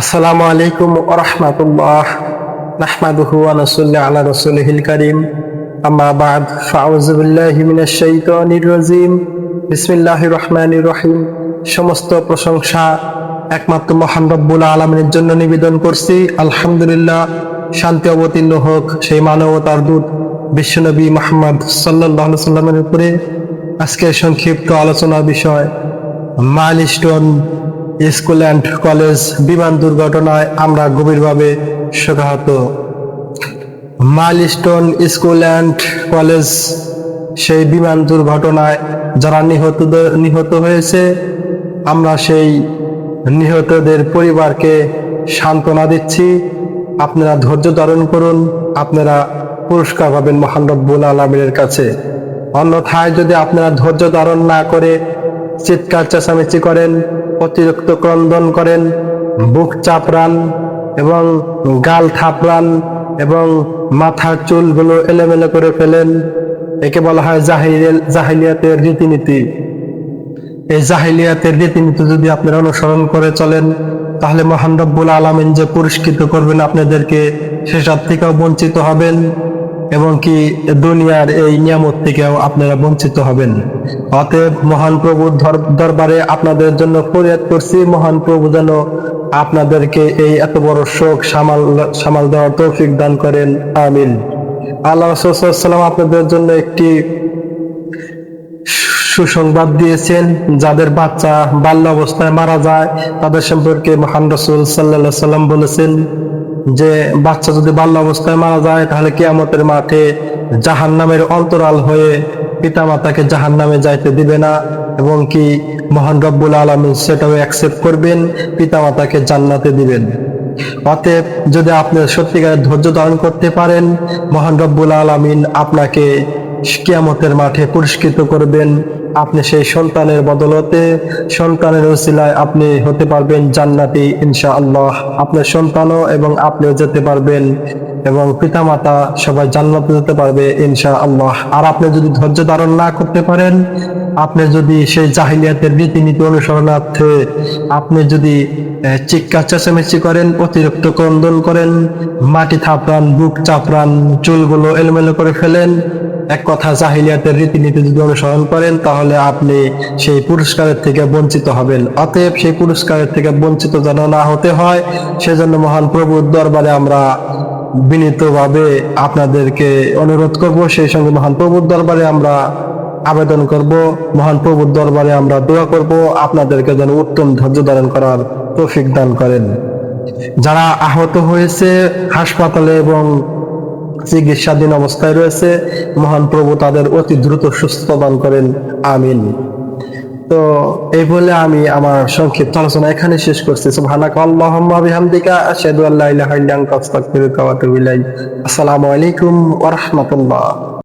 আসসালামু আলাইকুম ওয়া রাহমাতুল্লাহ নাহমাদুহু ওয়া নুসাল্লি আলা রাসূলিহিল কারীম আম্মা বা'দ ফাআউযু বিল্লাহি মিনাশ শাইতানির রাজীম বিসমিল্লাহির রহমানির রহিম। সমস্ত প্রশংসা একমাত্র মহান রব্বুল আলামিনের জন্য নিবেদন করছি। আলহামদুলিল্লাহ। শান্তি অবতীর্ণ হোক সেই মানবতার দূত বিশ্বনবী মুহাম্মদ সাল্লাল্লাহু আলাইহি সাল্লামের উপরে। আজকের সংক্ষিপ্ত আলোচনার বিষয় মাইলস্টোন স্কুল অ্যান্ড কলেজ বিমান দুর্ঘটনায় আমরা গভীরভাবে শোকাহত। মাইলস্টোন স্কুল অ্যান্ড কলেজ সেই বিমান দুর্ঘটনায় যারা নিহত হয়েছে, আমরা সেই নিহতদের পরিবারকে সান্ত্বনা দিচ্ছি। আপনারা ধৈর্য ধারণ করুন, আপনারা পুরস্কার পাবেন মহান রব্বুল আলামিনের কাছে। অন্যথায় যদি আপনারা ধৈর্য ধারণ না করে চিৎকার চেঁচামেচি করেন, অতিরিক্ত ক্রন্দন করেন, বুক চাপড়ান এবং গাল থাপড়ান এবং মাথার চুলগুলো এলোমেলো করে ফেলেন, একে বলা হয় জাহিলিয়াতের রীতিনীতি। এই জাহিলিয়াতের রীতিনীতি যদি আপনারা অনুসরণ করে চলেন, তাহলে মহান রব্বুল আলামিন যে পুরস্কৃত করবেন আপনাদেরকে, সেসব থেকেও বঞ্চিত হবেন এবং কি দুনিয়ার এই নিয়ামত থেকেও আপনারা বঞ্চিত হবেন। অতএব মহান প্রভুর দরবারে আপনাদের জন্য ফরিয়াদ করছি, মহান প্রভু যেন আপনাদেরকে এই এত বড় শোক সামাল দেওয়ার তৌফিক দান করেন, আমিন। আল্লাহ রাসূল সাল্লাল্লাহু আলাইহি ওয়াসাল্লাম আপনাদের জন্য একটি সুসংবাদ দিয়েছেন। যাদের বাচ্চা বাল্য অবস্থায় মারা যায়, তাদের সম্পর্কে মহান রাসূল সাল্লাল্লাহু আলাইহি ওয়াসাল্লাম বলেছেন যে বাচ্চা যদি বাল্য অবস্থায় মারা যায়, তাহলে কিয়ামতের মাঠে জাহান্নামের অন্তরাল হয়ে পিতামাতাকে জাহান্নামে যাইতে দিবে না এবং কি মহান রব্বুল আলামিন সেটাও অ্যাকসেপ্ট করবেন, পিতামাতাকে জান্নাতে দিবেন। অতএব যদি আপনি সত্যিকারের ধৈর্য ধারণ করতে পারেন, মহান রব্বুল আলামিন আপনাকে কিয়ামতের মাঠে পুরস্কৃত করবেন। আপনি সেই সন্তানের বদলতে, সন্তানের ওসিলায় আপনি হতে পারবেন জান্নাতি ইনশাআল্লাহ। আপনার সন্তানও এবং আপনিও যেতে পারবেন এবং পিতামাতা সবাই জান্নাতে যেতে পারবে ইনশাআল্লাহ। আর আপনি যদি ধৈর্য ধারণ না করতে পারেন, আপনি যদি সেই জাহিলিয়াতের রীতিনীতি অনুসরণার্থে আপনি যদি চিৎকার চেঁচামেচি করেন, অতিরিক্ত ক্রন্দন করেন, মাটি থাপড়ান, বুক চাপড়ান, চুলগুলো এলোমেলো করে ফেলেন, এক কথা জাহিলিয়াতের রীতিনীতি যদি অনুসরণ করেন, তাহলে আপনি সেই পুরস্কারের থেকে বঞ্চিত হবেন। অতএব সেই পুরস্কারের থেকে বঞ্চিত যেন না হতে হয়, সেজন্য মহান প্রভুর দরবারে আমরা বিনীতভাবে আপনাদেরকে অনুরোধ করব, সেই সঙ্গে মহান প্রভুর দরবারে আমরা আবেদন করব, মহান প্রভুর দরবারে আমরা দোয়া করব আপনাদেরকে যেন উত্তম ধৈর্য ধারণ করার তৌফিক দান করেন। যারা আহত হয়েছে হাসপাতালে এবং চিকিৎসাধীন অবস্থায় রয়েছে, মহান প্রভু তাদের অতি দ্রুত সুস্থতা দান করেন, আমিন। তো এই বলে আমি আমার সংক্ষিপ্ত আলোচনা এখানে শেষ করছি। সুবহানাকা আল্লাহুম্মা বিহামদিকা আশহাদু আল্লা ইলাহা ইল্লা আনতা আস্তাগফিরুকা ওয়া আতুবু ইলাইক। আসসালামু আলাইকুম ওয়া রাহমাতুল্লাহ।